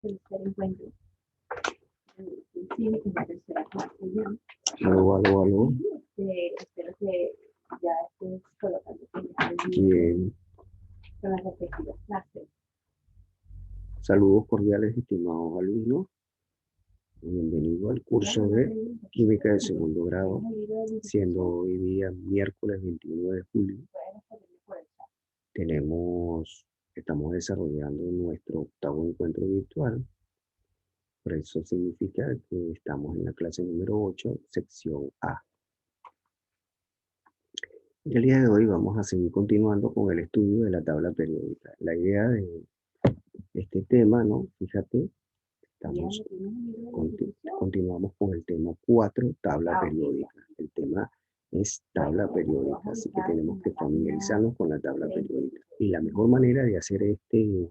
tercer encuentro en la tercera clase ya. Aló. Espero que ya estés colocando Bien. con las respectivas clases. Saludos cordiales, estimados alumnos. Bienvenido al curso de Química de segundo grado, siendo hoy día miércoles 21 de julio. Estamos desarrollando nuestro octavo encuentro virtual. Por eso significa que estamos en la clase número 8, sección A. Y el día de hoy vamos a seguir continuando con el estudio de la tabla periódica. La idea de este tema, ¿no? Fíjate, continuamos con el tema 4, tabla periódica. El tema es tabla periódica, así que tenemos que familiarizarnos con la tabla periódica. Y la mejor manera de hacer este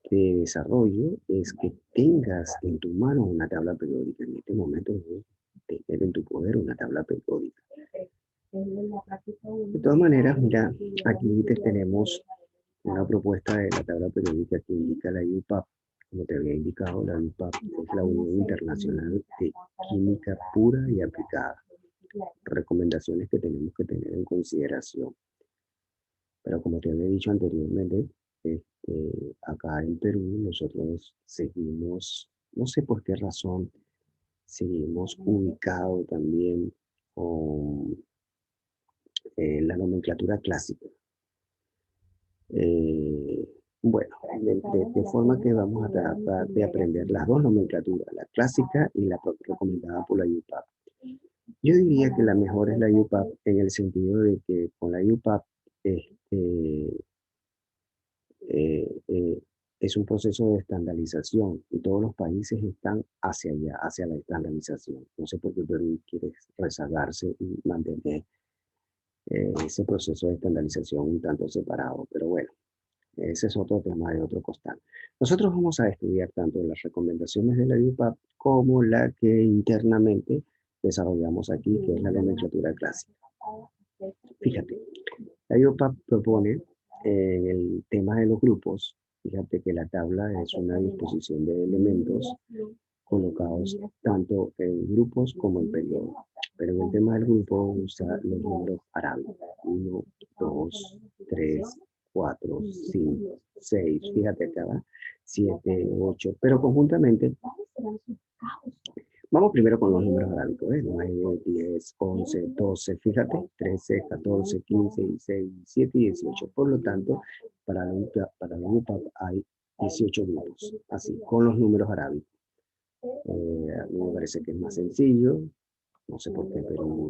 desarrollo es que tengas en tu mano una tabla periódica. En este momento debes tener en tu poder una tabla periódica. De todas maneras, mira, aquí tenemos una propuesta de la tabla periódica que indica la IUPAC. Como te había indicado, la IUPAC es la Unión Internacional de Química Pura y Aplicada. Recomendaciones que tenemos que tener en consideración. Pero como te había dicho anteriormente, acá en Perú nosotros seguimos, no sé por qué razón, seguimos ubicados también con la nomenclatura clásica. Bueno, de forma que vamos a tratar de aprender las dos nomenclaturas, la clásica y la recomendada por la IUPAC. Yo diría que la mejor es la IUPAC en el sentido de que con la IUPAC es un proceso de estandarización y todos los países están hacia allá, hacia la estandarización. No sé por qué Perú quiere rezagarse y mantener ese proceso de estandarización un tanto separado, pero bueno, ese es otro tema de otro costal. Nosotros vamos a estudiar tanto las recomendaciones de la IUPAC como la que internamente desarrollamos aquí, que es la nomenclatura clásica. Fíjate, la IUPAC propone en el tema de los grupos, fíjate que la tabla es una disposición de elementos colocados tanto en grupos como en periodos. Pero en el tema del grupo usa los números arábicos. 1, 2, 3, 4, 5, 6, fíjate acá va, 7, 8, pero conjuntamente, vamos primero con los números arábicos, 9, 10, 11, 12, fíjate, 13, 14, 15, 16, 17 y 18. Por lo tanto, para la UPAP hay 18 grupos, así, con los números arábicos. A mí me parece que es más sencillo, no sé por qué, pero no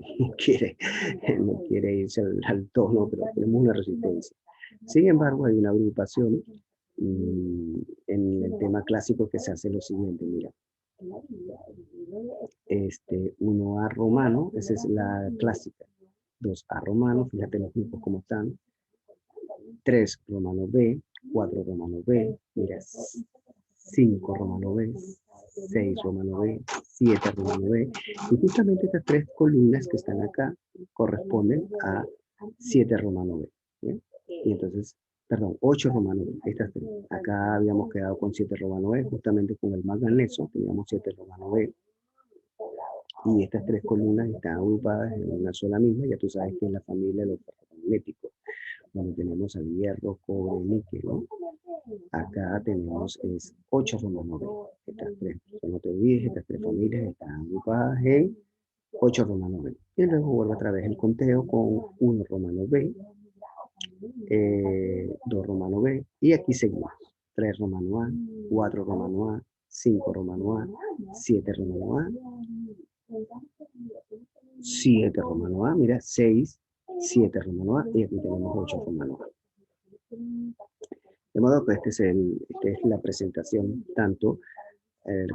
quiere irse al tono, pero tenemos una resistencia. Sin embargo, hay una agrupación en el tema clásico que se hace lo siguiente, mira. 1A romano, esa es la clásica. 2A romano, fíjate los grupos como están. 3 romano B, 4 romano B, mira, 5 romano B, 6 romano B, 7 romano B. Y justamente estas tres columnas que están acá corresponden a 7 romano B. ¿Bien? Y entonces, perdón, 8 romano B. Estas tres. Acá habíamos quedado con 7 romano B, justamente con el manganeso teníamos 7 romano B. Y estas tres columnas están agrupadas en una sola misma. Ya tú sabes que es la familia de los ferromagnéticos, donde tenemos al hierro, cobre, níquel, ¿no? Acá tenemos 8 romano B. Estas tres, no te olvides, estas tres familias están agrupadas en 8 romano B. Y luego vuelve otra vez el conteo con 1 romano B, 2 romano B, y aquí seguimos. 3 romano A, 4 romano A, 5 romano A, 7 romano A, 7 romano A, mira, 6, 7 romano A, y aquí tenemos 8 romano A. De modo que esta es la presentación tanto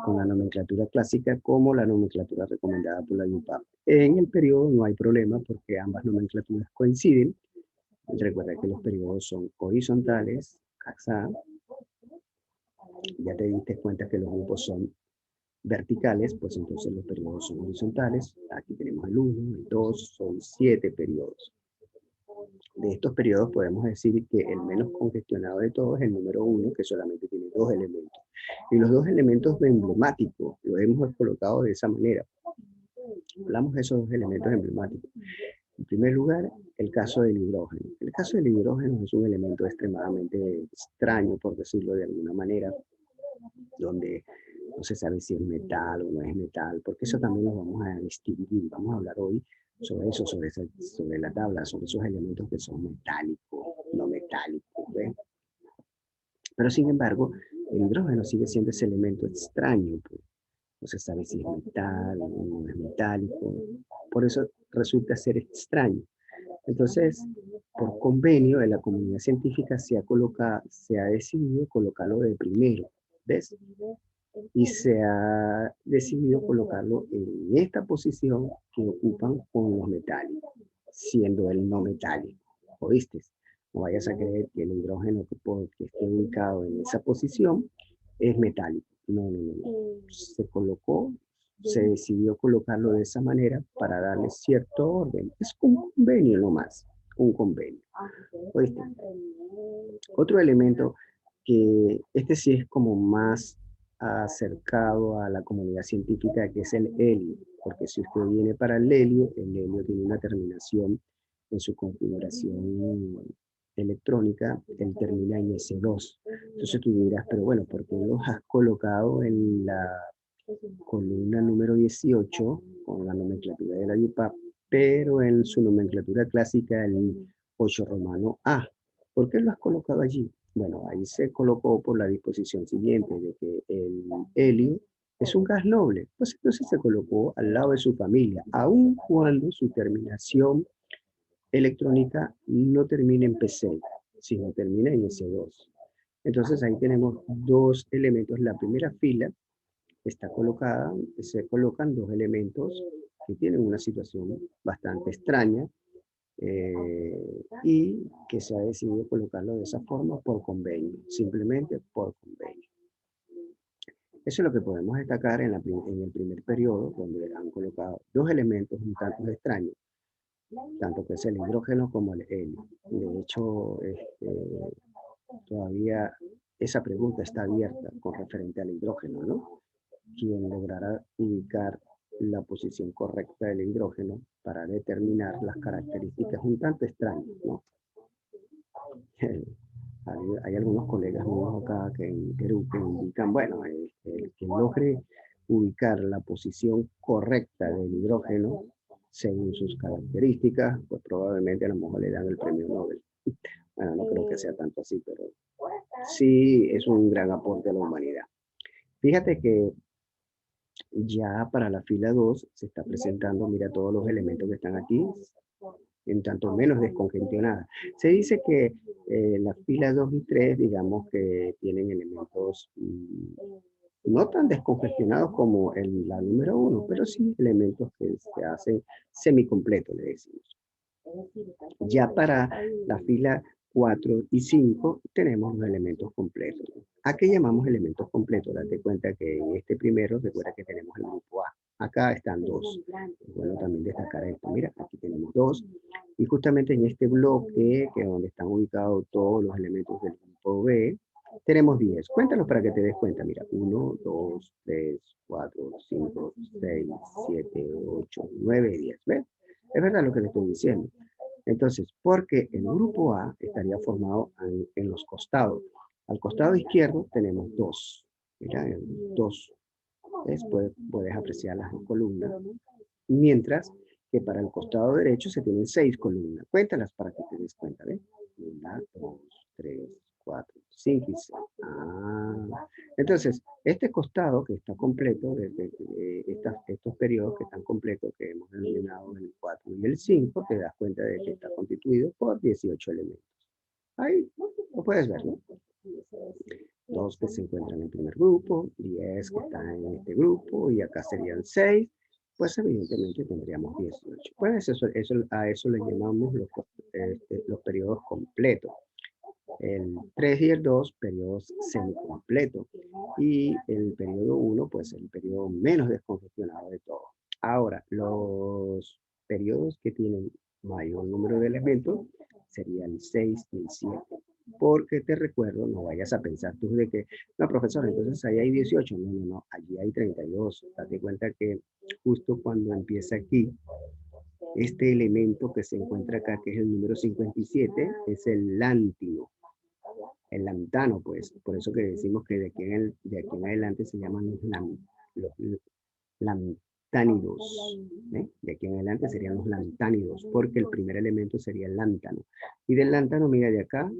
con la nomenclatura clásica como la nomenclatura recomendada por la IUPAC. En el periodo no hay problema porque ambas nomenclaturas coinciden. Recuerda que los periodos son horizontales, acá. Ya te diste cuenta que los grupos son verticales, pues entonces los periodos son horizontales. Aquí tenemos el 1, el 2, son 7 periodos. De estos periodos podemos decir que el menos congestionado de todos es el número 1, que solamente tiene 2 elementos. Y los 2 elementos emblemáticos lo hemos colocado de esa manera. Hablamos de esos 2 elementos emblemáticos. En primer lugar, el caso del hidrógeno. El caso del hidrógeno es un elemento extremadamente extraño, por decirlo de alguna manera, donde no se sabe si es metal o no es metal, porque eso también lo vamos a distinguir. Vamos a hablar hoy sobre eso, sobre la tabla, sobre esos elementos que son metálicos, no metálicos, ¿ves? Pero sin embargo, el hidrógeno sigue siendo ese elemento extraño, pues. No se sabe si es metal o no es metálico. Por eso resulta ser extraño. Entonces, por convenio de la comunidad científica se ha decidido colocarlo de primero, ¿ves? Y se ha decidido colocarlo en esta posición que ocupan con los metálicos, siendo el no metálico, ¿oíste? No vayas a creer que el hidrógeno que esté ubicado en esa posición es metálico. No, no, no, no. Se decidió colocarlo de esa manera para darle cierto orden. Es un convenio nomás, un convenio. ¿Oíste? Otro elemento que este sí es como más acercado a la comunidad científica, que es el helio, porque si usted viene para el helio tiene una terminación en su configuración electrónica, él termina en S2. Entonces tú dirás, pero bueno, ¿por qué los has colocado en la columna número 18 con la nomenclatura de la UPAP, pero en su nomenclatura clásica el 8 romano A? ¿Por qué lo has colocado allí? Bueno, ahí se colocó por la disposición siguiente de que el helio es un gas noble, pues entonces se colocó al lado de su familia, aun cuando su terminación electrónica no termina en P6, sino termina en S2. Entonces ahí tenemos 2 elementos. La primera fila está colocada, se colocan 2 elementos que tienen una situación bastante extraña, y que se ha decidido colocarlo de esa forma por convenio, simplemente por convenio. Eso es lo que podemos destacar en el primer periodo, donde han colocado 2 elementos un tanto extraños, tanto que es el hidrógeno como el helio. De hecho, todavía esa pregunta está abierta con referente al hidrógeno, ¿no? Quien logrará ubicar la posición correcta del hidrógeno para determinar las características un tanto extrañas, ¿no? Hay algunos colegas míos acá que en Perú que indican, bueno, el que logre ubicar la posición correcta del hidrógeno según sus características, pues probablemente a lo mejor le dan el premio Nobel. Bueno, no creo que sea tanto así, pero sí es un gran aporte a la humanidad. Fíjate que ya para la fila 2 se está presentando, mira todos los elementos que están aquí, en tanto menos descongestionada. Se dice que la fila 2 y 3, digamos que tienen elementos no tan descongestionados como la número 1, pero sí elementos que se hacen semicompletos, le decimos. Ya para la fila 4 y 5 tenemos los elementos completos. ¿A qué llamamos elementos completos? Date cuenta que en este primero, recuerda que tenemos el grupo A. Acá están 2. Bueno, también destacar esto. Mira, aquí tenemos 2. Y justamente en este bloque, que es donde están ubicados todos los elementos del grupo B, tenemos 10. Cuéntalos para que te des cuenta. Mira, 1, 2, 3, 4, 5, 6, 7, 8, 9, 10. ¿Ves? Es verdad lo que le estoy diciendo. Entonces, porque el grupo A estaría formado en los costados. Al costado izquierdo tenemos 2. Mira, 2. Puedes apreciar las 2 columnas. Mientras que para el costado derecho se tienen 6 columnas. Cuéntalas para que te des cuenta, ¿ves? 1, 2, 3, 4, 5 y 6. Entonces, este costado que está completo, desde estos periodos que están completos, que hemos denominado el 4 y el 5, te das cuenta de que está constituido por 18 elementos. Ahí lo puedes ver, ¿no? 2 que se encuentran en el primer grupo, 10 que están en este grupo, y acá serían 6, pues evidentemente tendríamos 18. Pues a eso le llamamos los periodos completos. El 3 y el 2, periodos semicompletos. Y el periodo 1, pues el periodo menos descongestionado de todos. Ahora, los periodos que tienen mayor número de elementos sería el 6 y el 7. Porque te recuerdo, no vayas a pensar tú de que, no, profesor, entonces ahí hay 18. No, no, no, allí hay 32. Date cuenta que justo cuando empieza aquí, este elemento que se encuentra acá, que es el número 57, es el lántino. El lantano, pues, por eso que decimos que de aquí en adelante se llaman los lantánidos. De aquí en adelante serían los lantánidos, porque el primer elemento sería el lántano. Y del lántano, mira, de acá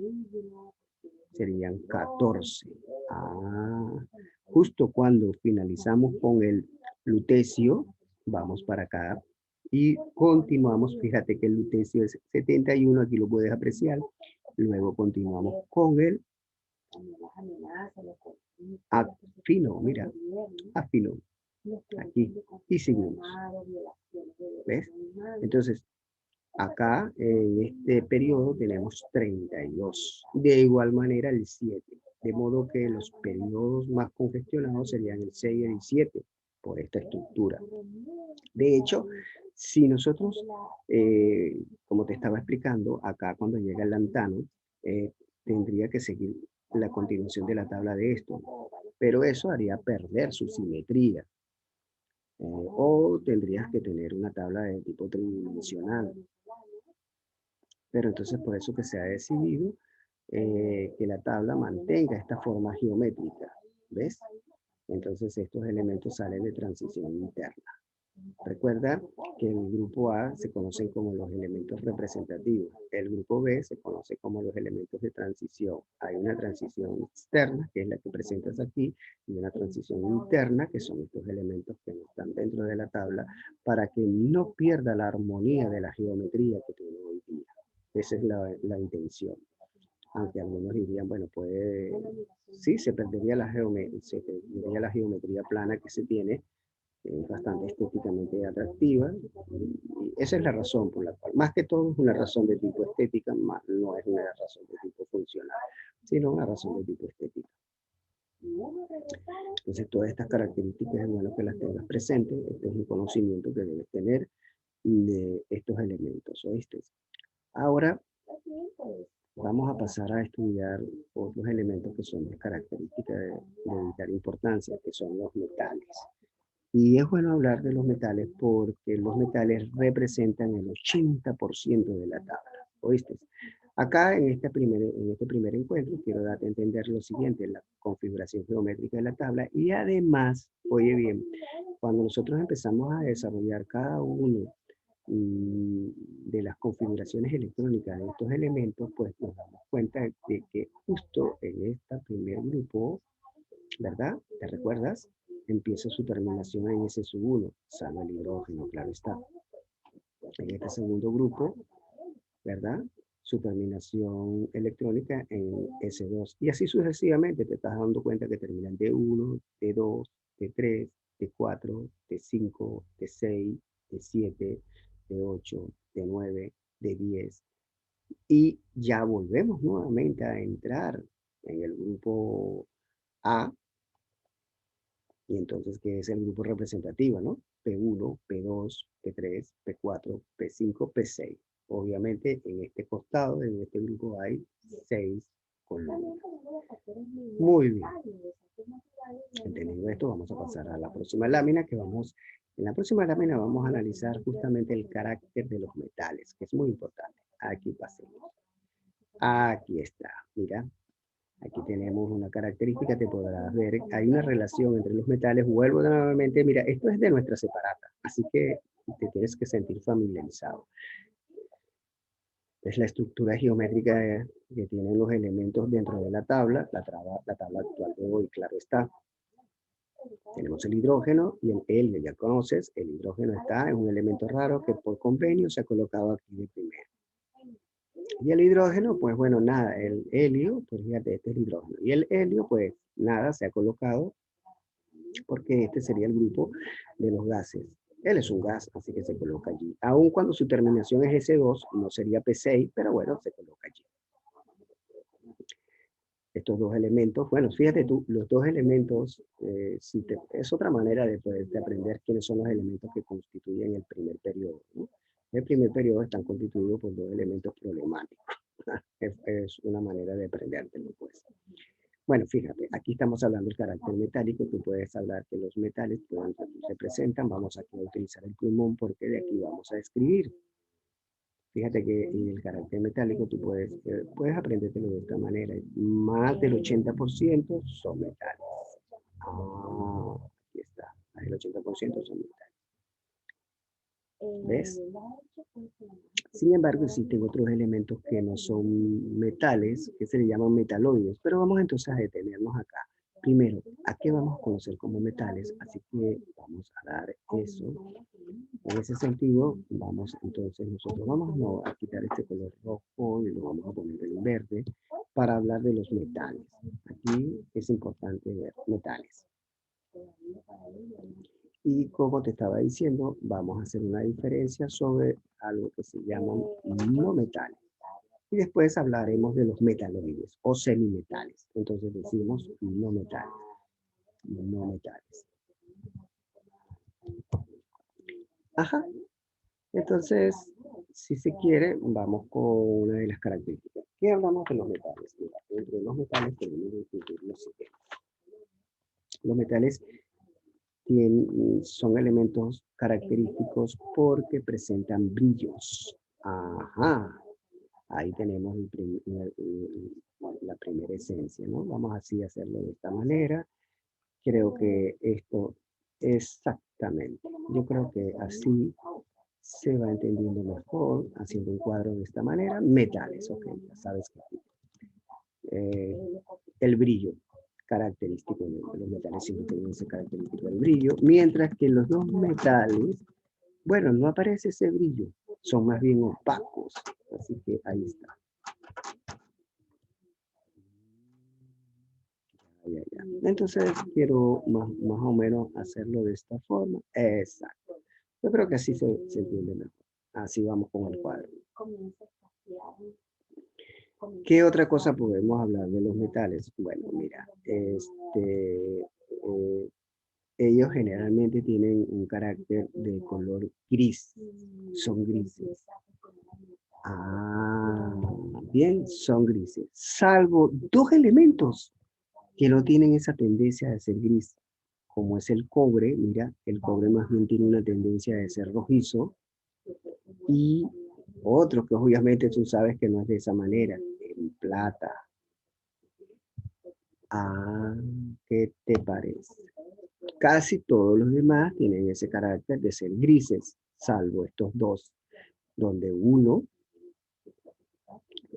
serían 14. Justo cuando finalizamos con el lutecio, vamos para acá y continuamos. Fíjate que el lutecio es 71, aquí lo puedes apreciar. Luego continuamos con el afino, mira, afino, aquí, y seguimos. ¿Ves? Entonces, acá en este periodo tenemos 32. De igual manera el 7. De modo que los periodos más congestionados serían el 6 y el 7 por esta estructura. De hecho, si nosotros, como te estaba explicando, acá cuando llega el lantano, tendría que seguir la continuación de la tabla de esto, pero eso haría perder su simetría. O tendrías que tener una tabla de tipo tridimensional. Pero entonces por eso que se ha decidido que la tabla mantenga esta forma geométrica. ¿Ves? Entonces estos elementos salen de transición interna. Recuerda que el grupo A se conocen como los elementos representativos. El grupo B se conoce como los elementos de transición. Hay una transición externa, que es la que presentas aquí, y una transición interna, que son estos elementos que no están dentro de la tabla, para que no pierda la armonía de la geometría que tiene hoy día. Esa es la intención. Aunque algunos dirían, bueno, sí, se perdería la geometría plana que se tiene, es bastante estéticamente atractiva, y esa es la razón por la cual, más que todo es una razón de tipo estética, más no es una razón de tipo funcional, sino una razón de tipo estética. Entonces todas estas características es bueno que las tengas presentes. Este es un conocimiento que debes tener de estos elementos, ¿oíste? Ahora vamos a pasar a estudiar otros elementos que son de características de vital importancia, que son los metales. Y es bueno hablar de los metales porque los metales representan el 80% de la tabla. ¿Oíste? Acá en este primer encuentro quiero darte a entender lo siguiente, la configuración geométrica de la tabla y además, oye bien, cuando nosotros empezamos a desarrollar cada uno de las configuraciones electrónicas de estos elementos, pues nos damos cuenta de que justo en este primer grupo, ¿verdad? ¿Te recuerdas? Empieza su terminación en S1, salvo el hidrógeno, claro está. En este segundo grupo, ¿verdad? Su terminación electrónica en S2. Y así sucesivamente te estás dando cuenta que terminan D1, D2, D3, D4, D5, D6, D7, D8, D9, D10. Y ya volvemos nuevamente a entrar en el grupo A, y entonces, ¿qué es el grupo representativo, no? P1, P2, P3, P4, P5, P6. Obviamente, en este costado, en este grupo hay 6 columnas. Muy bien. Entendiendo esto, vamos a pasar a la próxima lámina en la próxima lámina vamos a analizar justamente el carácter de los metales, que es muy importante. Aquí pasemos. Aquí está, mira. Aquí tenemos una característica, te podrás ver, hay una relación entre los metales. Vuelvo nuevamente, mira, esto es de nuestra separata, así que te tienes que sentir familiarizado. Es la estructura geométrica que tienen los elementos dentro de la tabla actual de hoy, claro está. Tenemos el hidrógeno y el helio, ya conoces, el hidrógeno es un elemento raro que por convenio se ha colocado aquí de primero. Y el hidrógeno, pues bueno, nada, el helio, pues fíjate, este es el hidrógeno. Y el helio, pues nada, se ha colocado porque este sería el grupo de los gases. Él es un gas, así que se coloca allí. Aun cuando su terminación es S2, no sería P6, pero bueno, se coloca allí. Estos dos elementos, bueno, fíjate tú, los dos elementos, es otra manera de poder aprender quiénes son los elementos que constituyen el primer periodo, ¿no? El primer periodo están constituidos por dos elementos problemáticos. Es una manera de aprendértelo, pues. Bueno, fíjate, aquí estamos hablando del carácter metálico. Tú puedes hablar que los metales se presentan. Vamos aquí a utilizar el plumón porque de aquí vamos a escribir. Fíjate que en el carácter metálico tú puedes aprendértelo de esta manera. Más del 80% son metales. Ah, aquí está. Más del 80% son metales. ¿Ves? Sin embargo, existen otros elementos que no son metales, que se le llaman metaloides, pero vamos entonces a detenernos acá. Primero, ¿a qué vamos a conocer como metales? Así que vamos a dar eso. En ese sentido, nosotros vamos a quitar este color rojo y lo vamos a poner en verde para hablar de los metales. Aquí es importante ver metales. Y como te estaba diciendo, vamos a hacer una diferencia sobre algo que se llaman no metales. Y después hablaremos de los metaloides o semimetales. Entonces decimos no metales. No metales. Ajá. Entonces, si se quiere, vamos con una de las características. ¿Qué hablamos de los metales? Mira, entre los metales tenemos los siguientes. Los metales son elementos característicos porque presentan brillos. Ajá. Ahí tenemos la primera esencia, ¿no? Vamos así a hacerlo de esta manera. Creo que esto exactamente. Yo creo que así se va entendiendo mejor, haciendo un cuadro de esta manera. Metales, ok, ya sabes que el brillo característico de los metales siempre tienen ese característico del brillo, mientras que los dos metales, bueno, no aparece ese brillo, son más bien opacos, así que ahí está. Ya. Entonces quiero más o menos hacerlo de esta forma. Exacto. Yo creo que así se entiende mejor. Así vamos con el cuadro. ¿Qué otra cosa podemos hablar de los metales? Bueno, mira, ellos generalmente tienen un carácter de color gris. Son grises. Ah, bien, son grises. Salvo dos elementos que no tienen esa tendencia de ser gris, como es el cobre. Mira, el cobre más bien tiene una tendencia de ser rojizo, y otro que obviamente tú sabes que no es de esa manera, el plata. Ah, ¿qué te parece? Casi todos los demás tienen ese carácter de ser grises, salvo estos dos, donde uno,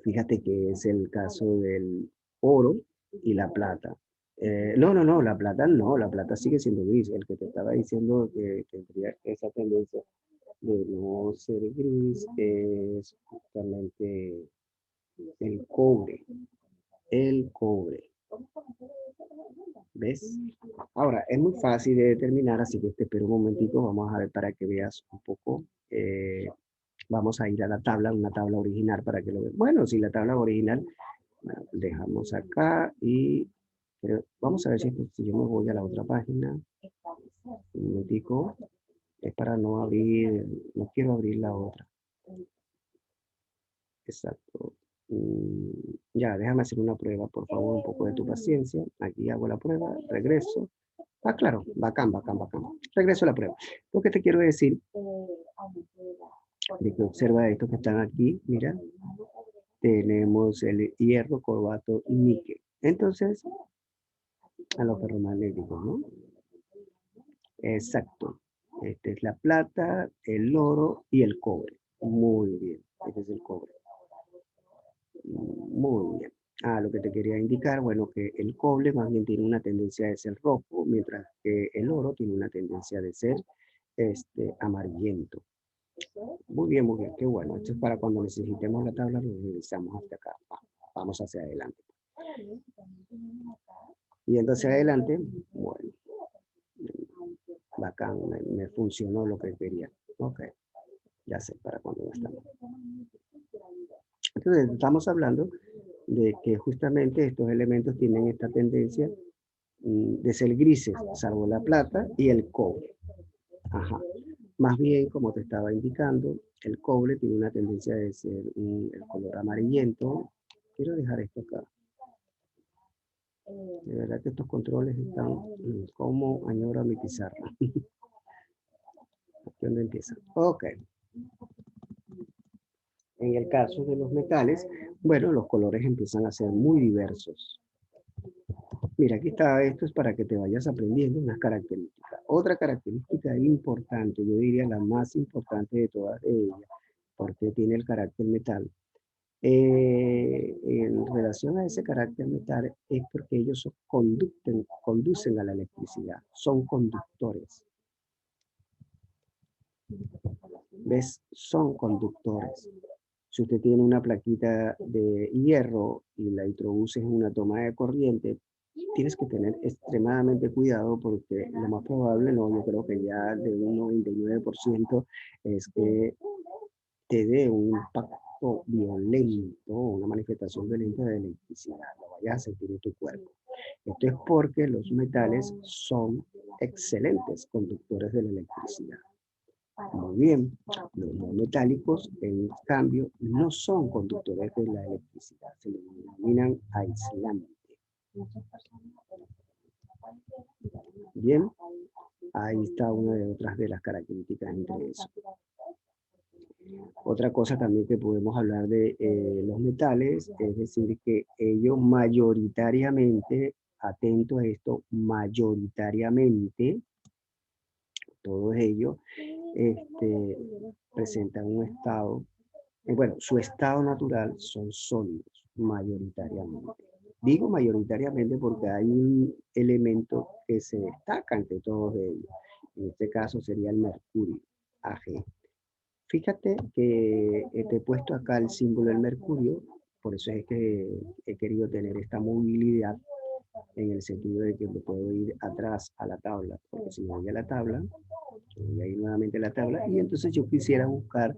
fíjate que es el caso del oro y la plata. No, la plata no, la plata sigue siendo gris. El que te estaba diciendo que tendría esa tendencia de no ser gris es justamente el cobre. El cobre. ¿Ves? Ahora, es muy fácil de determinar, así que te espero un momentito. Vamos a ver para que veas un poco. Vamos a ir a la tabla, una tabla original para que lo veas. Bueno, si la tabla original, bueno, dejamos acá y vamos a ver si yo me voy a la otra página. Un momentico. Es para no abrir, no quiero abrir la otra. Exacto. Ya, déjame hacer una prueba, por favor, un poco de tu paciencia. Aquí hago la prueba, regreso. Ah, claro, bacán. Regreso a la prueba. Lo que te quiero decir, de que observa estos que están aquí, mira, tenemos el hierro, cobalto y níquel. Entonces, a los ferromagnéticos, ¿no? Exacto. Esta es la plata, el oro y el cobre. Muy bien, este es el cobre. Muy bien. Lo que te quería indicar, bueno, que el cobre más bien tiene una tendencia de ser rojo, mientras que el oro tiene una tendencia de ser amarillento. Muy bien, qué bueno. Esto es para cuando necesitemos la tabla, lo revisamos hasta acá. Vamos hacia adelante. Y entonces adelante, bueno, bacán, me funcionó lo que quería. Ok, ya sé para cuando ya estamos. Entonces, estamos hablando de que justamente estos elementos tienen esta tendencia de ser grises, salvo la plata y el cobre. Ajá. Más bien, como te estaba indicando, El cobre tiene una tendencia de ser el color amarillento. Quiero dejar esto acá. De verdad que estos controles están como añoro a mi pizarra. Aquí donde empieza. Ok. En el caso de los metales, bueno, los colores empiezan a ser muy diversos. Mira, aquí está, esto es para que te vayas aprendiendo unas características. Otra característica importante, yo diría la más importante de todas ellas, porque tiene el carácter metal. En relación a ese carácter metal es porque ellos conducen a la electricidad, son conductores. ¿Ves? Son conductores. Si usted tiene una plaquita de hierro y la introduces en una toma de corriente, tienes que tener extremadamente cuidado porque lo más probable, no, yo creo que ya de un 99% es que te dé un impacto violento, una manifestación violenta de electricidad, lo vayas a sentir en tu cuerpo. Esto es porque los metales son excelentes conductores de la electricidad. Muy bien, los no metálicos, en cambio, no son conductores de la electricidad, se les denominan aislantes. Bien, ahí está una de otras de las características entre eso. Otra cosa también que podemos hablar de los metales, es decir, que ellos mayoritariamente, atento a esto, mayoritariamente, todos ellos presentan un estado, bueno, su estado natural son sólidos, mayoritariamente. Digo mayoritariamente porque hay un elemento que se destaca entre todos ellos. En este caso sería el mercurio, Ag. Fíjate que te he puesto acá el símbolo del mercurio, por eso es que he querido tener esta movilidad en el sentido de que me puedo ir atrás a la tabla, porque si me voy a la tabla, voy a ir nuevamente a la tabla y entonces yo quisiera buscar,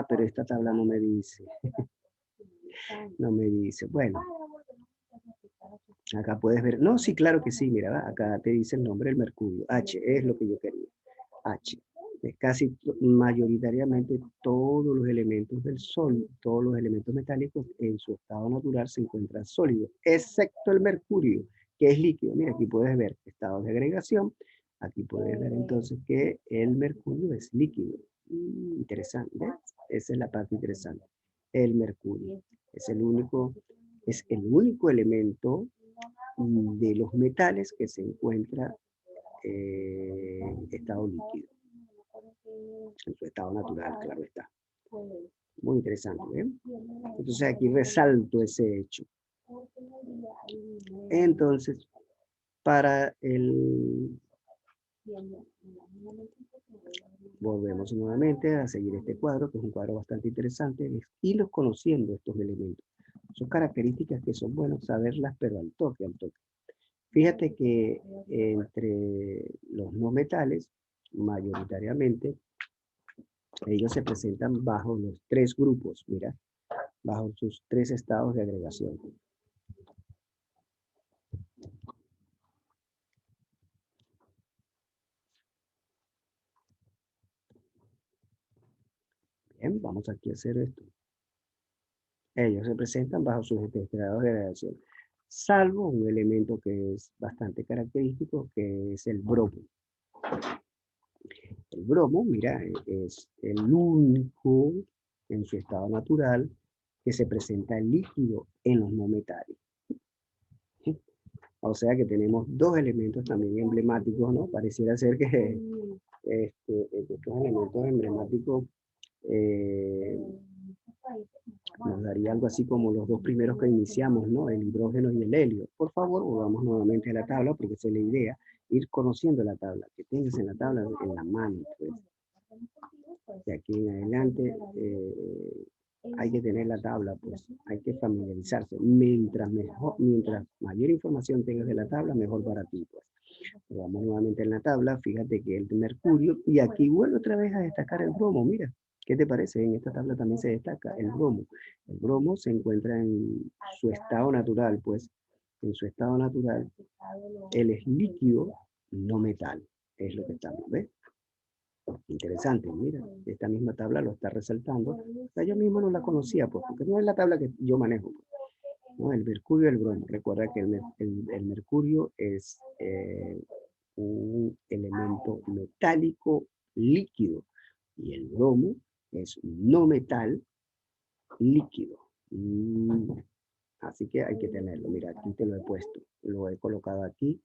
pero esta tabla no me dice, no me dice, bueno, acá puedes ver, no, sí, claro que sí, mira, acá te dice el nombre del mercurio, H, es lo que yo quería, H. Casi mayoritariamente todos los elementos del Sol, todos los elementos metálicos en su estado natural se encuentran sólidos, excepto el mercurio, que es líquido. Mira, aquí puedes ver estados de agregación, aquí puedes ver entonces que el mercurio es líquido. Interesante, ¿ves? Esa es la parte interesante. El mercurio es el único elemento de los metales que se encuentra en estado líquido. En su estado natural, claro está. Muy interesante, ¿eh? Entonces aquí resalto ese hecho. Entonces, para volvemos nuevamente a seguir este cuadro, que es un cuadro bastante interesante, es irlos conociendo estos elementos. Son características que son buenas saberlas, pero al toque, al toque. Fíjate que entre los no metales, mayoritariamente, ellos se presentan bajo los tres grupos, mira, bajo sus tres estados de agregación. Bien, vamos aquí a hacer esto. Ellos se presentan bajo sus estados de agregación, salvo un elemento que es bastante característico, que es el bromo. El bromo, mira, es el único en su estado natural que se presenta en líquido en los no metales. ¿Sí? O sea que tenemos dos elementos también emblemáticos, ¿no? Pareciera ser que estos elementos emblemáticos nos daría algo así como los dos primeros que iniciamos, ¿no? El hidrógeno y el helio. Por favor, volvamos nuevamente a la tabla, porque esa es la idea, ir conociendo la tabla, que tengas en la tabla en la mano, pues. De aquí en adelante hay que tener la tabla, pues, hay que familiarizarse. Mientras mayor información tengas de la tabla, mejor para ti, pues. Vamos nuevamente en la tabla, fíjate que el mercurio, y aquí vuelvo otra vez a destacar el bromo, mira, ¿qué te parece? En esta tabla también se destaca el bromo. El bromo se encuentra en su estado natural, pues, en su estado natural, él es líquido, no metal, es lo que estamos, ¿ves? Interesante, mira, esta misma tabla lo está resaltando. O sea, yo mismo no la conocía, pues, porque no es la tabla que yo manejo, pues, ¿no? El mercurio y el bromo. Recuerda que el mercurio es un elemento metálico líquido y el bromo es un no metal líquido. Así que hay que tenerlo. Mira, aquí te lo he puesto. Lo he colocado aquí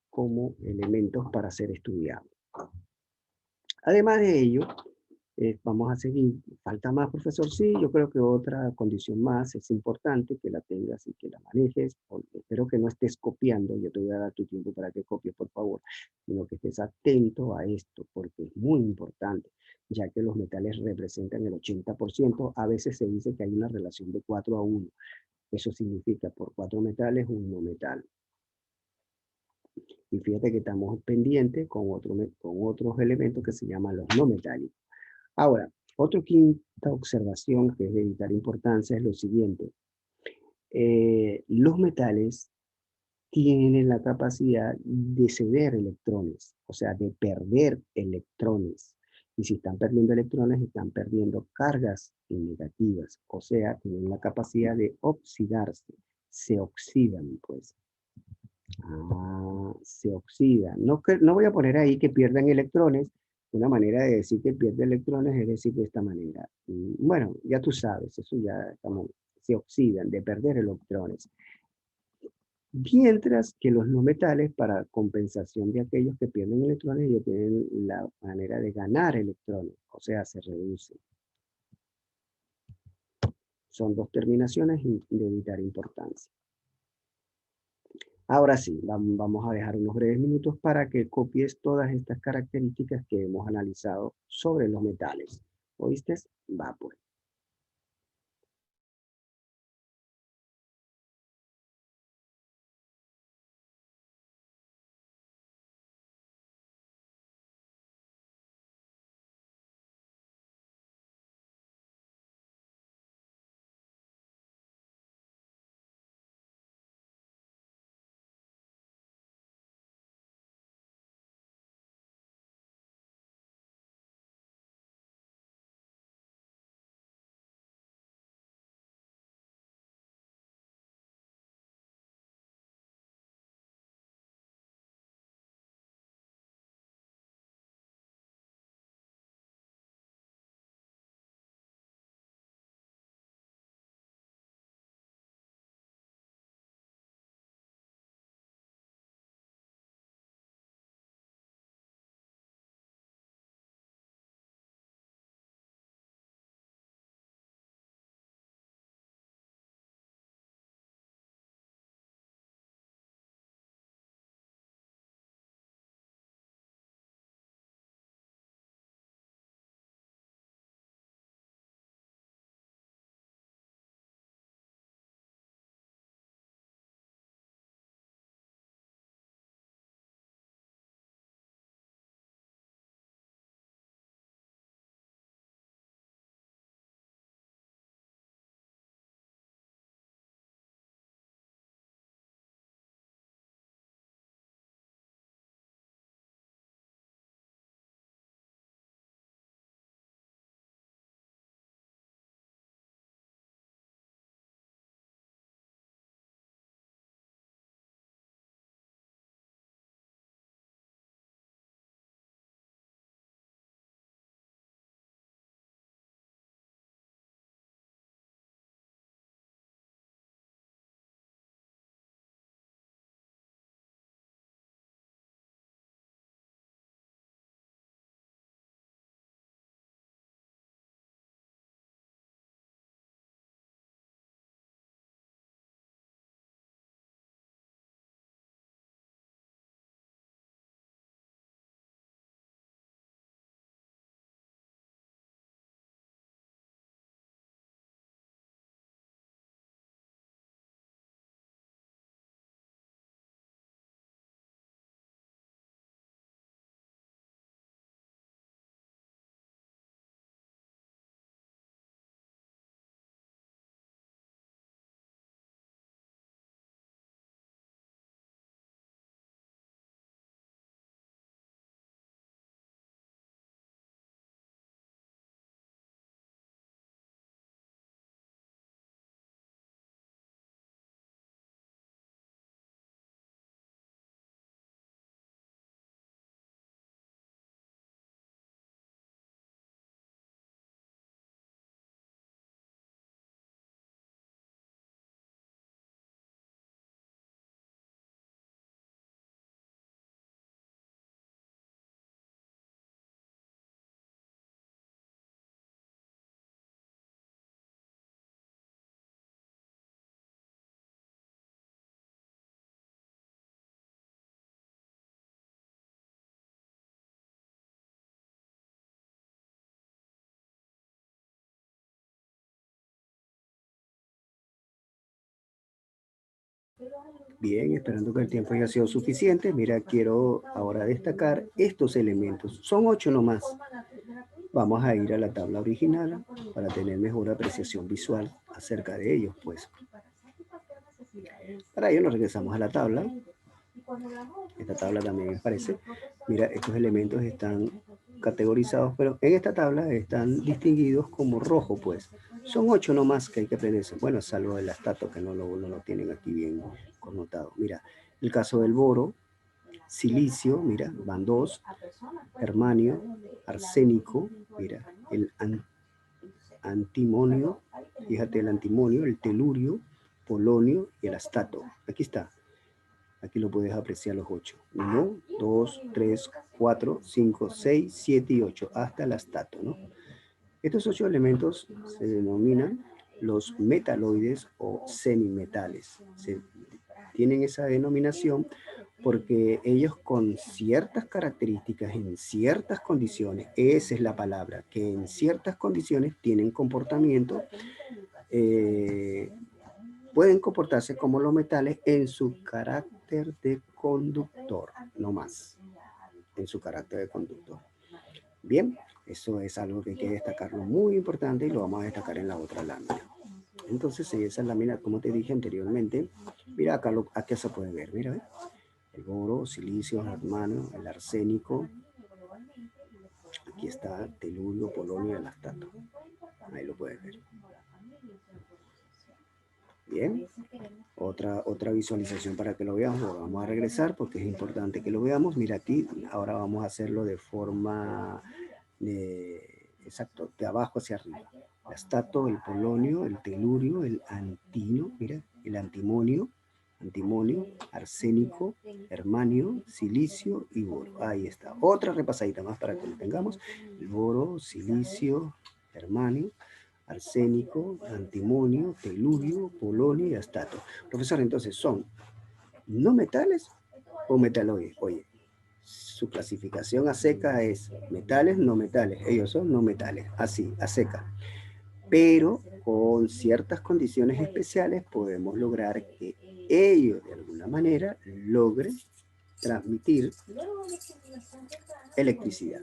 como elementos para ser estudiados. Además de ello, vamos a seguir. ¿Falta más, profesor? Sí, yo creo que otra condición más es importante que la tengas y que la manejes. Espero que no estés copiando. Yo te voy a dar tu tiempo para que copies, por favor, sino que estés atento a esto, porque es muy importante, ya que los metales representan el 80%. A veces se dice que hay una relación de 4 a 1. Eso significa por 4 metales, un no metal. Y fíjate que estamos pendientes con otros elementos que se llaman los no metálicos. Ahora, otra quinta observación que es de vital importancia es lo siguiente. Los metales tienen la capacidad de ceder electrones, o sea, de perder electrones. Y si están perdiendo electrones, están perdiendo cargas negativas, o sea, tienen la capacidad de oxidarse, se oxidan, pues. Se oxida. No, no voy a poner ahí que pierdan electrones. Una manera de decir que pierde electrones es decir de esta manera. Bueno, ya tú sabes, eso ya estamos, se oxidan, de perder electrones. Mientras que los no metales, para compensación de aquellos que pierden electrones, ellos tienen la manera de ganar electrones, o sea, se reducen. Son dos terminaciones de vital importancia. Ahora sí, vamos a dejar unos breves minutos para que copies todas estas características que hemos analizado sobre los metales. ¿Oíste? Va pues. Bien, esperando que el tiempo haya sido suficiente. Mira, quiero ahora destacar estos elementos. Son 8 nomás. Vamos a ir a la tabla original para tener mejor apreciación visual acerca de ellos, pues. Para ello nos regresamos a la tabla. Esta tabla también aparece. Mira, estos elementos están categorizados, pero en esta tabla están distinguidos como rojo, pues. Son 8 nomás que hay que aprenderse. Bueno, salvo el astato, que no lo tienen aquí bien connotado. Mira, el caso del boro, silicio, mira, van 2, germanio, arsénico, mira, el antimonio, fíjate el antimonio, el telurio, polonio y el astato. Aquí está. Aquí lo puedes apreciar los 8. 1, 2, 3, 4, 5, 6, 7 y 8, hasta el astato, ¿no? Estos 8 elementos se denominan los metaloides o semimetales. Tienen esa denominación porque ellos con ciertas características, en ciertas condiciones, esa es la palabra, que en ciertas condiciones tienen comportamiento, pueden comportarse como los metales en su carácter de conductor, no más, en su carácter de conductor. Bien, eso es algo que hay que destacarlo muy importante y lo vamos a destacar en la otra lámina. Entonces, en esa lámina, como te dije anteriormente, mira acá, acá se puede ver, mira, ¿eh? El boro, silicio, germanio, el arsénico. Aquí está telurio, polonio y el lactato. Ahí lo puedes ver. Bien, otra visualización para que lo veamos. Lo vamos a regresar porque es importante que lo veamos. Mira aquí, ahora vamos a hacerlo de forma exacto, de abajo hacia arriba. El astato, el polonio, el telurio, el antino, mira, el antimonio, arsénico, germanio, silicio y boro. Ahí está. Otra repasadita más para que lo tengamos. El boro, silicio, germanio, arsénico, antimonio, telurio, polonio y astato. Profesor, entonces, ¿son no metales o metaloides? Oye, su clasificación a seca es metales, no metales. Ellos son no metales, así, a seca. Pero con ciertas condiciones especiales podemos lograr que ellos de alguna manera logren transmitir electricidad.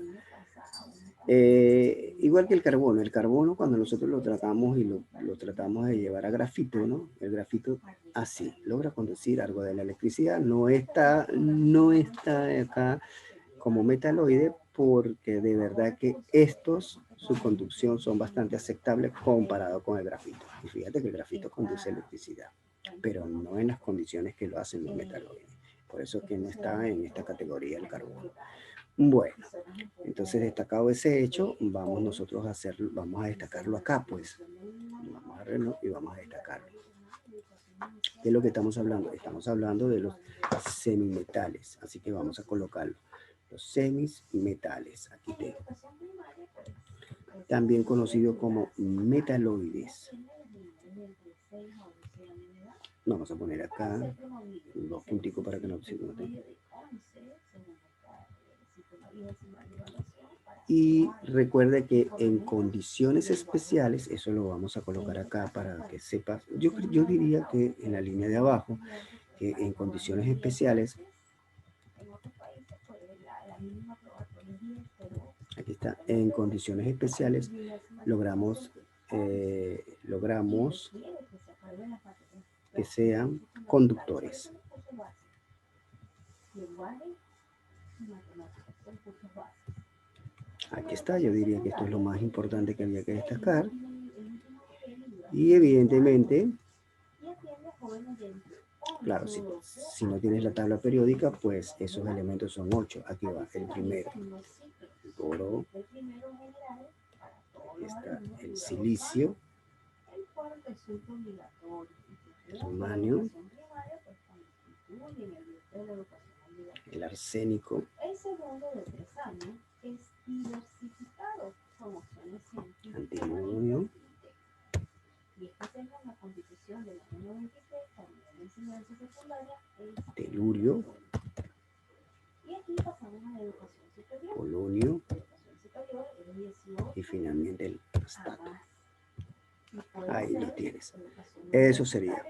Igual que el carbono cuando nosotros lo tratamos y lo tratamos de llevar a grafito, ¿no? El grafito así logra conducir algo de la electricidad, no está acá como metaloide porque de verdad que estos, su conducción son bastante aceptables comparado con el grafito. Y fíjate que el grafito conduce electricidad, pero no en las condiciones que lo hacen los metaloides. Por eso es que no está en esta categoría el carbono. Bueno, entonces destacado ese hecho, vamos nosotros a hacerlo, vamos a destacarlo acá, pues. Vamos a verlo y vamos a destacarlo. ¿Qué es lo que estamos hablando? Estamos hablando de los semimetales, así que vamos a colocarlo. Los semimetales, aquí tengo. También conocido como metaloides. Vamos a poner acá dos punticos para que no se noten. Y recuerde que en condiciones especiales, eso lo vamos a colocar acá para que sepas, yo diría que en la línea de abajo, que en condiciones especiales, aquí está, en condiciones especiales logramos que sean conductores. Aquí está, yo diría que esto es lo más importante que había que destacar. Y evidentemente, claro, si no tienes la tabla periódica, pues esos elementos son 8. Aquí va, el primero, el boro, aquí está el silicio, el germanio, el arsénico, antimonio, telurio, polonio y finalmente el astato. Ahí lo tienes. Eso sería.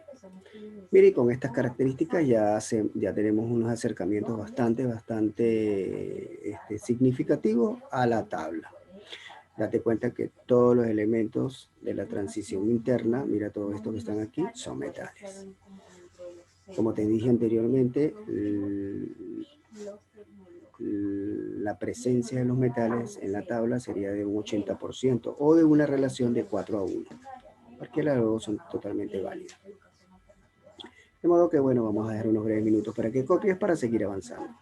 Mire, y con estas características ya tenemos unos acercamientos bastante significativos a la tabla. Date cuenta que todos los elementos de la transición interna, mira todo esto que están aquí, son metales. Como te dije anteriormente, la presencia de los metales en la tabla sería de un 80% o de una relación de 4:1. Cualquiera de los dos son totalmente válidas. De modo que, bueno, vamos a dejar unos breves minutos para que copies para seguir avanzando.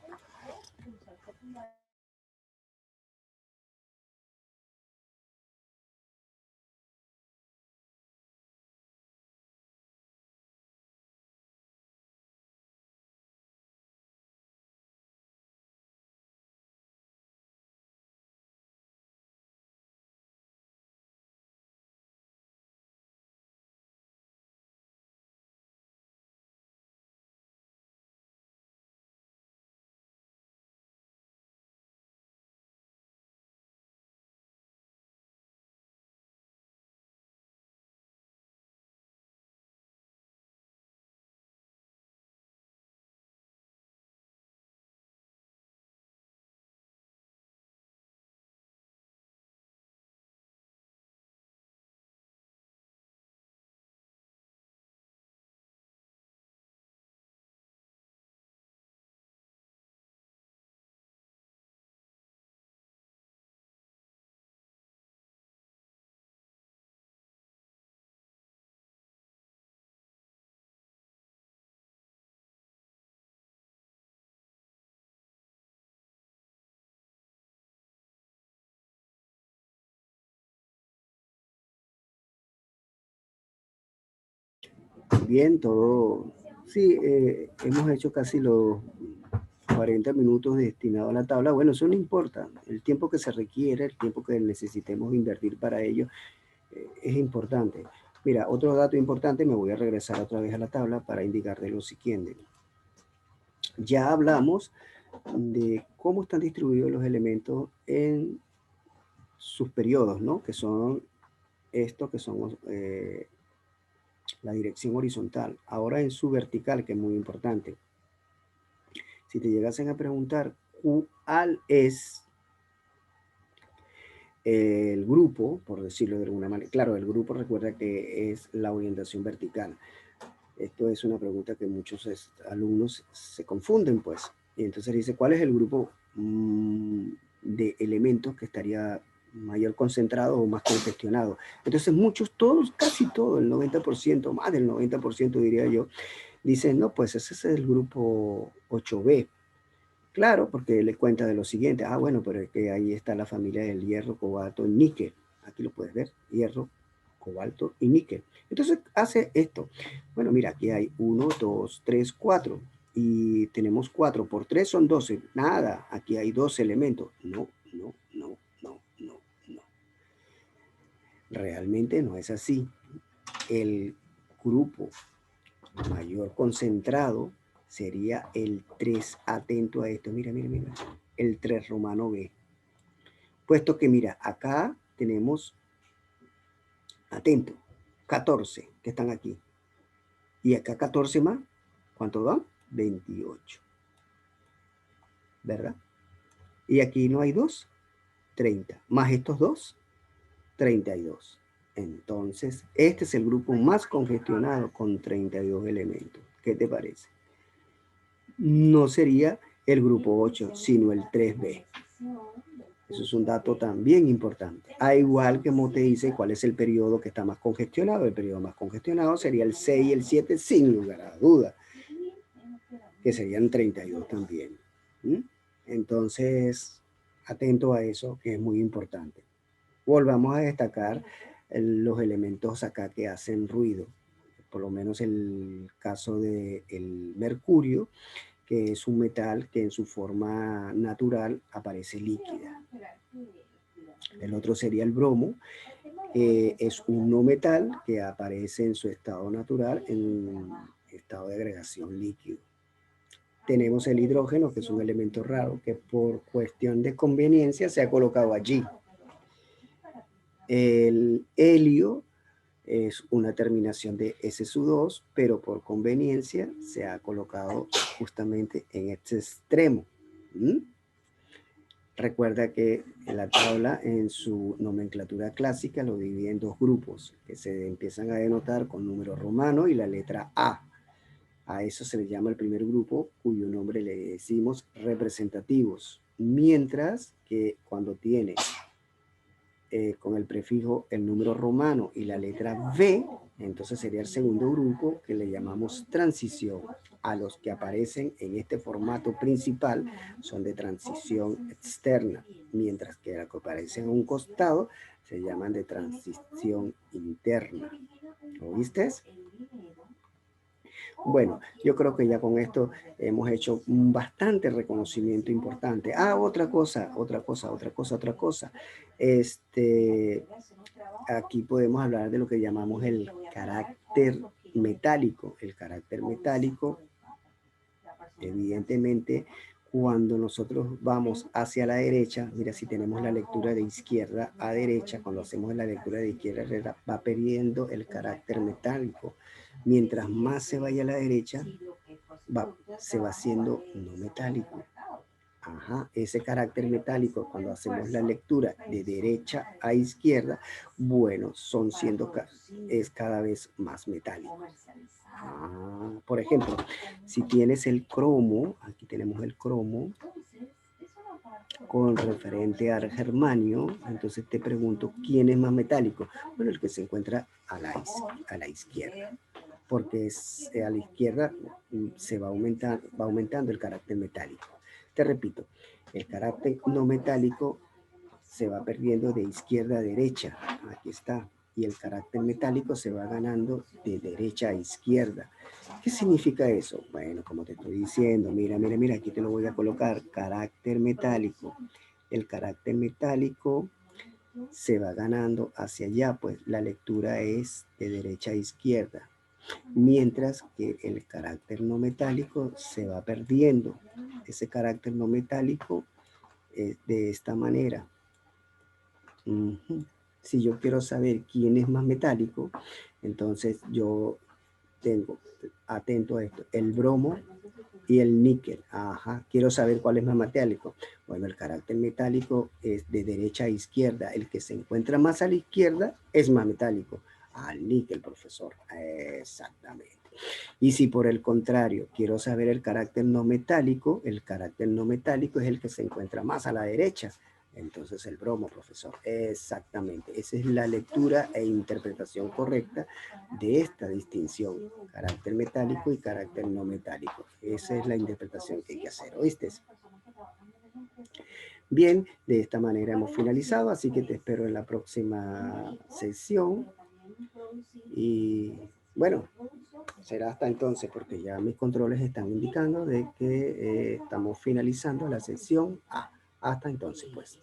Bien, todo. Sí, hemos hecho casi los 40 minutos destinados a la tabla. Bueno, eso no importa. El tiempo que se requiere, el tiempo que necesitemos invertir para ello, es importante. Mira, otro dato importante, me voy a regresar otra vez a la tabla para indicarte lo siguiente. Ya hablamos de cómo están distribuidos los elementos en sus periodos, ¿no? Que son estos, que son la dirección horizontal. Ahora en su vertical, que es muy importante. Si te llegasen a preguntar cuál es el grupo, por decirlo de alguna manera, claro, el grupo recuerda que es la orientación vertical. Esto es una pregunta que muchos alumnos se confunden, pues. Y entonces dice, ¿cuál es el grupo de elementos que estaría mayor concentrado o más congestionado? Entonces muchos, todos, casi todo, el 90%, más del 90% diría yo, dicen, no, pues ese es el grupo 8B. Claro, porque le cuenta de lo siguiente. Ah, bueno, pero es que ahí está la familia del hierro, cobalto, níquel. Aquí lo puedes ver, hierro, cobalto y níquel. Entonces hace esto. Bueno, mira, aquí hay 1, 2, 3, 4. Y tenemos 4 por 3 son 12. Nada, aquí hay 12 elementos. No, no, no, no, no, no. Realmente no es así. El grupo mayor concentrado sería el 3. Atento a esto. Mira, mira, mira. El 3 romano B. Puesto que, mira, acá tenemos, atento, 14 que están aquí. Y acá 14 más. ¿Cuánto dan? 28. ¿Verdad? Y aquí no hay 2. 30. Más estos 2. 32. Entonces, este es el grupo más congestionado con 32 elementos. ¿Qué te parece? No sería el grupo 8, sino el 3B. Eso es un dato también importante. A igual que Mo te dice cuál es el periodo que está más congestionado. El periodo más congestionado sería el 6 y el 7, sin lugar a duda, que serían 32 también. Entonces, atento a eso, que es muy importante. Volvamos a destacar los elementos acá que hacen ruido. Por lo menos el caso del mercurio, que es un metal que en su forma natural aparece líquida. El otro sería el bromo, es un no metal que aparece en su estado natural en estado de agregación líquido. Tenemos el hidrógeno, que es un elemento raro que por cuestión de conveniencia se ha colocado allí. El helio es una terminación de S-2, pero por conveniencia se ha colocado justamente en este extremo. ¿Mm? Recuerda que la tabla en su nomenclatura clásica lo divide en dos grupos que se empiezan a denotar con número romano y la letra A. A eso se le llama el primer grupo, cuyo nombre le decimos representativos. Mientras que cuando tiene con el prefijo el número romano y la letra V, entonces sería el segundo grupo que le llamamos transición. A los que aparecen en este formato principal son de transición externa, mientras que a los que aparecen a un costado se llaman de transición interna. ¿Oíste? Bueno, yo creo que ya con esto hemos hecho un bastante reconocimiento importante. Ah, otra cosa. Aquí podemos hablar de lo que llamamos el carácter metálico. El carácter metálico, evidentemente, cuando nosotros vamos hacia la derecha, mira, si tenemos la lectura de izquierda a derecha, cuando hacemos la lectura de izquierda a derecha, va perdiendo el carácter metálico. Mientras más se vaya a la derecha, se va haciendo no metálico. Ajá, ese carácter metálico cuando hacemos la lectura de derecha a izquierda, bueno, es cada vez más metálico. Por ejemplo, si tienes el cromo, aquí tenemos el cromo con referente al germanio, entonces te pregunto, ¿quién es más metálico? Bueno, el que se encuentra a la izquierda, porque a la izquierda se va aumentando el carácter metálico. Te repito, el carácter no metálico se va perdiendo de izquierda a derecha, aquí está, y el carácter metálico se va ganando de derecha a izquierda. ¿Qué significa eso? Bueno, como te estoy diciendo, mira, aquí te lo voy a colocar, carácter metálico. El carácter metálico se va ganando hacia allá, pues la lectura es de derecha a izquierda, mientras que el carácter no metálico se va perdiendo. Ese carácter no metálico es de esta manera. Si yo quiero saber quién es más metálico, entonces yo tengo, atento a esto, el bromo y el níquel. Ajá, quiero saber cuál es más metálico. Bueno, el carácter metálico es de derecha a izquierda. El que se encuentra más a la izquierda es más metálico. Al níquel, profesor. Exactamente. Y si por el contrario quiero saber el carácter no metálico es el que se encuentra más a la derecha. Entonces el bromo, profesor. Exactamente. Esa es la lectura e interpretación correcta de esta distinción. Carácter metálico y carácter no metálico. Esa es la interpretación que hay que hacer. ¿Oíste? Bien, de esta manera hemos finalizado, así que te espero en la próxima sesión. Y bueno, será hasta entonces, porque ya mis controles están indicando de que estamos finalizando la sesión A. Hasta entonces, pues.